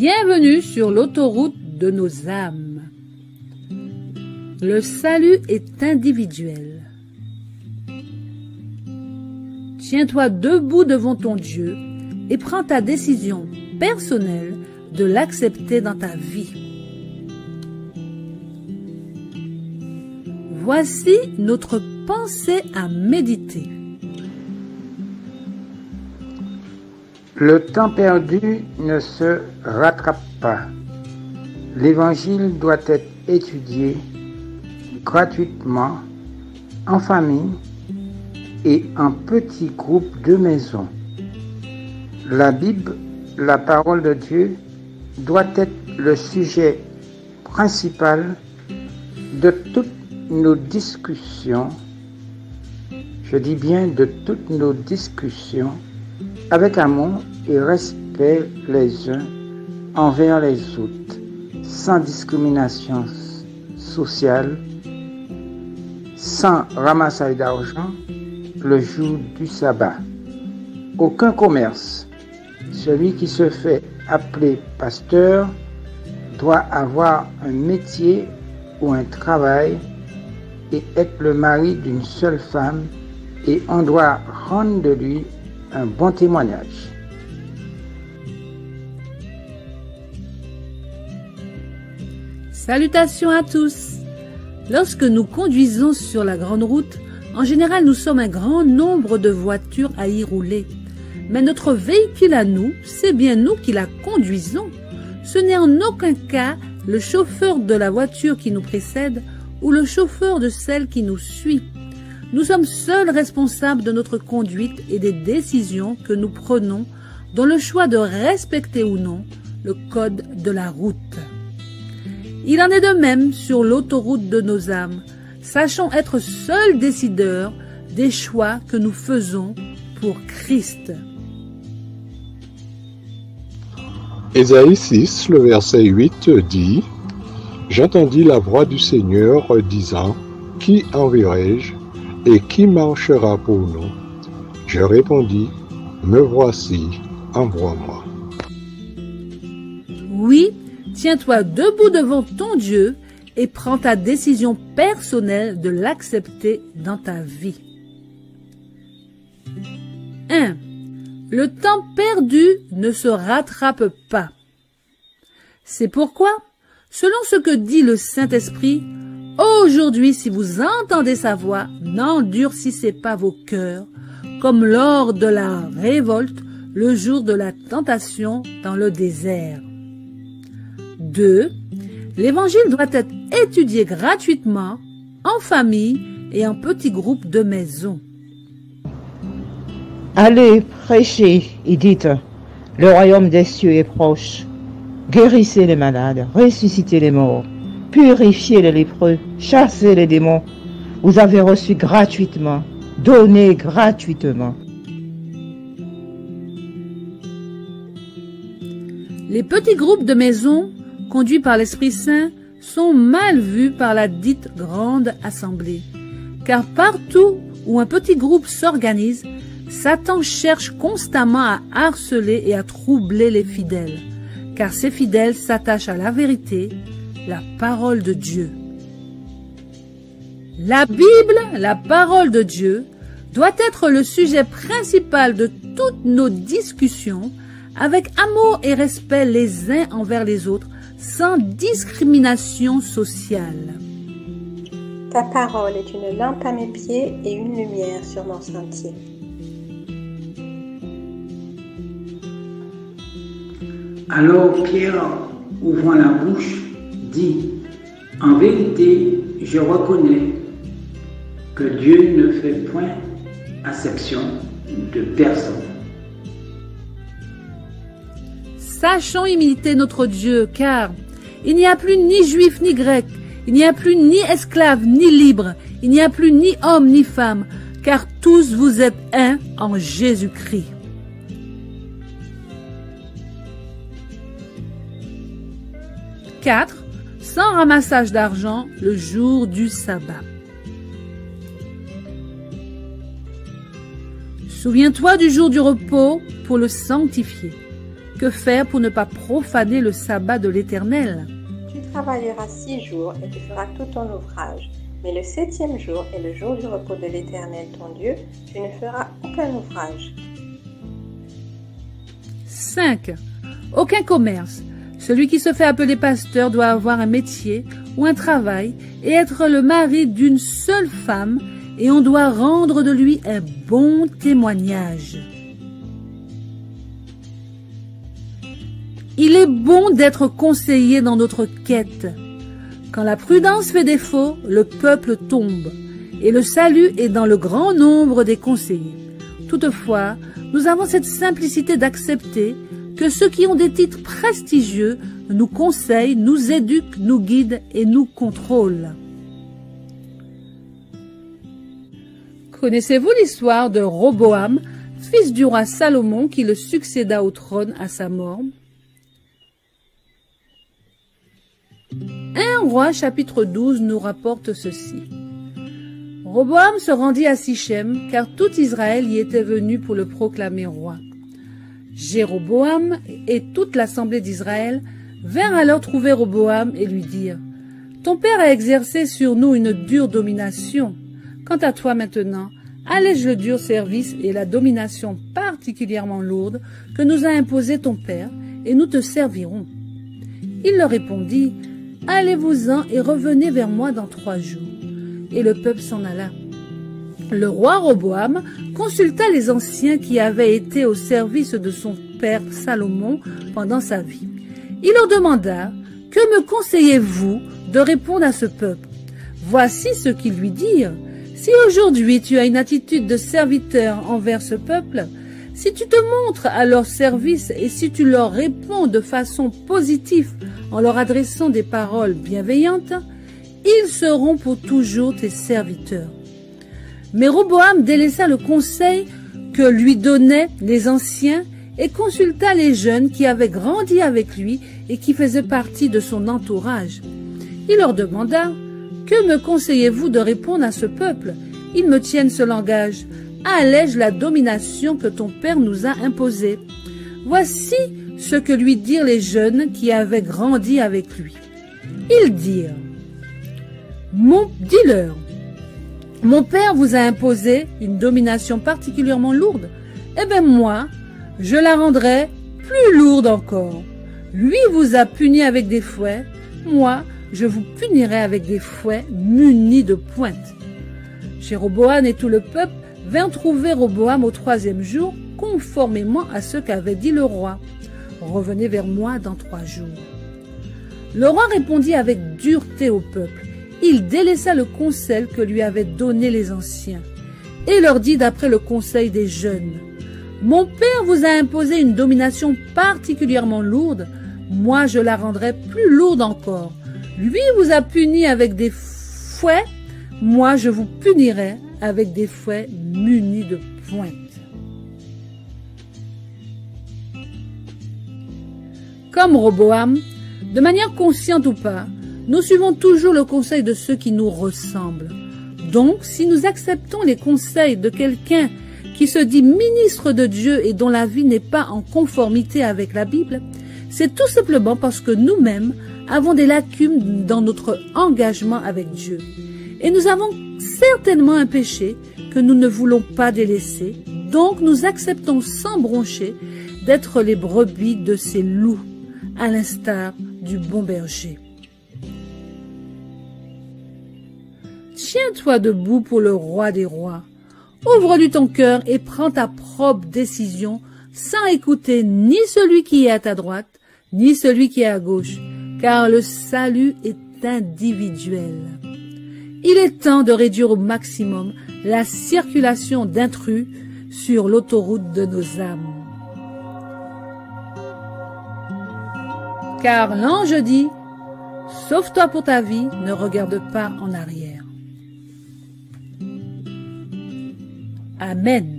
Bienvenue sur l'autoroute de nos âmes. Le salut est individuel. Tiens-toi debout devant ton Dieu et prends ta décision personnelle de l'accepter dans ta vie. Voici notre pensée à méditer. Le temps perdu ne se rattrape pas. L'Évangile doit être étudié gratuitement, en famille et en petits groupes de maison. La Bible, la parole de Dieu, doit être le sujet principal de toutes nos discussions. Je dis bien de toutes nos discussions, avec amour et respect les uns envers les autres, sans discrimination sociale, sans ramassage d'argent le jour du sabbat. Aucun commerce. Celui qui se fait appeler pasteur doit avoir un métier ou un travail et être le mari d'une seule femme, et on doit rendre de lui un bon témoignage. Salutations à tous. Lorsque nous conduisons sur la grande route, en général nous sommes un grand nombre de voitures à y rouler. Mais notre véhicule à nous, c'est bien nous qui la conduisons. Ce n'est en aucun cas le chauffeur de la voiture qui nous précède ou le chauffeur de celle qui nous suit. Nous sommes seuls responsables de notre conduite et des décisions que nous prenons dans le choix de respecter ou non le code de la route. Il en est de même sur l'autoroute de nos âmes. Sachons être seuls décideurs des choix que nous faisons pour Christ. Ésaïe 6, le verset 8 dit « J'entendis la voix du Seigneur disant, qui enverrai-je et qui marchera pour nous? Je répondis, me voici, envoie-moi. » Oui, tiens-toi debout devant ton Dieu et prends ta décision personnelle de l'accepter dans ta vie. 1. Le temps perdu ne se rattrape pas. C'est pourquoi, selon ce que dit le Saint-Esprit, aujourd'hui, si vous entendez sa voix, n'endurcissez pas vos cœurs, comme lors de la révolte, le jour de la tentation dans le désert. 2. L'Évangile doit être étudié gratuitement, en famille et en petits groupes de maison. Allez, prêchez et dites, le royaume des cieux est proche. Guérissez les malades, ressuscitez les morts, purifiez les lépreux, chassez les démons. Vous avez reçu gratuitement, donnez gratuitement. Les petits groupes de maison, conduits par l'Esprit Saint, sont mal vus par la dite grande assemblée. Car partout où un petit groupe s'organise, Satan cherche constamment à harceler et à troubler les fidèles, car ces fidèles s'attachent à la vérité, la parole de Dieu. La Bible, la parole de Dieu, doit être le sujet principal de toutes nos discussions, avec amour et respect les uns envers les autres, sans discrimination sociale. Ta parole est une lampe à mes pieds et une lumière sur mon sentier. Alors Pierre, ouvrant la bouche, dit, « En vérité, je reconnais que Dieu ne fait point acception de personne. » Sachons imiter notre Dieu, car il n'y a plus ni juif ni grec, il n'y a plus ni esclave ni libre, il n'y a plus ni homme ni femme, car tous vous êtes un en Jésus-Christ. « 4. Sans ramassage d'argent le jour du sabbat. Souviens-toi du jour du repos pour le sanctifier. Que faire pour ne pas profaner le sabbat de l'Éternel? Tu travailleras 6 jours et tu feras tout ton ouvrage. Mais le 7e jour est le jour du repos de l'Éternel ton Dieu, tu ne feras aucun ouvrage. 5. Aucun commerce. Celui qui se fait appeler pasteur doit avoir un métier ou un travail et être le mari d'une seule femme, et on doit rendre de lui un bon témoignage. Il est bon d'être conseillé dans notre quête. Quand la prudence fait défaut, le peuple tombe, et le salut est dans le grand nombre des conseillers. Toutefois, nous avons cette simplicité d'accepter que ceux qui ont des titres prestigieux nous conseillent, nous éduquent, nous guident et nous contrôlent. Connaissez-vous l'histoire de Roboam, fils du roi Salomon, qui le succéda au trône à sa mort? 1 Roi chapitre 12 nous rapporte ceci. Roboam se rendit à Sichem, car tout Israël y était venu pour le proclamer roi. Jéroboam et toute l'assemblée d'Israël vinrent alors trouver Roboam et lui dirent « Ton père a exercé sur nous une dure domination. Quant à toi maintenant, allège le dur service et la domination particulièrement lourde que nous a imposé ton père, et nous te servirons. » Il leur répondit « Allez-vous-en et revenez vers moi dans 3 jours. » Et le peuple s'en alla. Le roi Roboam consulta les anciens qui avaient été au service de son père Salomon pendant sa vie. Il leur demanda « Que me conseillez-vous de répondre à ce peuple ?» Voici ce qu'ils lui dirent. « Si aujourd'hui tu as une attitude de serviteur envers ce peuple, si tu te montres à leur service et si tu leur réponds de façon positive en leur adressant des paroles bienveillantes, ils seront pour toujours tes serviteurs. » Mais Roboam délaissa le conseil que lui donnaient les anciens et consulta les jeunes qui avaient grandi avec lui et qui faisaient partie de son entourage. Il leur demanda « Que me conseillez-vous de répondre à ce peuple? Ils me tiennent ce langage. Allège la domination que ton père nous a imposée. » Voici ce que lui dirent les jeunes qui avaient grandi avec lui. Ils dirent « Dis-leur, mon père vous a imposé une domination particulièrement lourde. Eh bien moi, je la rendrai plus lourde encore. Lui vous a puni avec des fouets, moi, je vous punirai avec des fouets munis de pointes. » Jéroboam et tout le peuple vinrent trouver Roboam au 3e jour, conformément à ce qu'avait dit le roi. « Revenez vers moi dans 3 jours. » Le roi répondit avec dureté au peuple. Il délaissa le conseil que lui avaient donné les anciens et leur dit d'après le conseil des jeunes « Mon père vous a imposé une domination particulièrement lourde, moi je la rendrai plus lourde encore. Lui vous a puni avec des fouets, moi je vous punirai avec des fouets munis de pointes. » Comme Roboam, de manière consciente ou pas, nous suivons toujours le conseil de ceux qui nous ressemblent. Donc, si nous acceptons les conseils de quelqu'un qui se dit ministre de Dieu et dont la vie n'est pas en conformité avec la Bible, c'est tout simplement parce que nous-mêmes avons des lacunes dans notre engagement avec Dieu. Et nous avons certainement un péché que nous ne voulons pas délaisser, donc nous acceptons sans broncher d'être les brebis de ces loups, à l'instar du bon berger. Tiens-toi debout pour le roi des rois. Ouvre-lui ton cœur et prends ta propre décision sans écouter ni celui qui est à ta droite, ni celui qui est à gauche, car le salut est individuel. Il est temps de réduire au maximum la circulation d'intrus sur l'autoroute de nos âmes. Car l'ange dit « Sauve-toi pour ta vie, ne regarde pas en arrière. » Amen.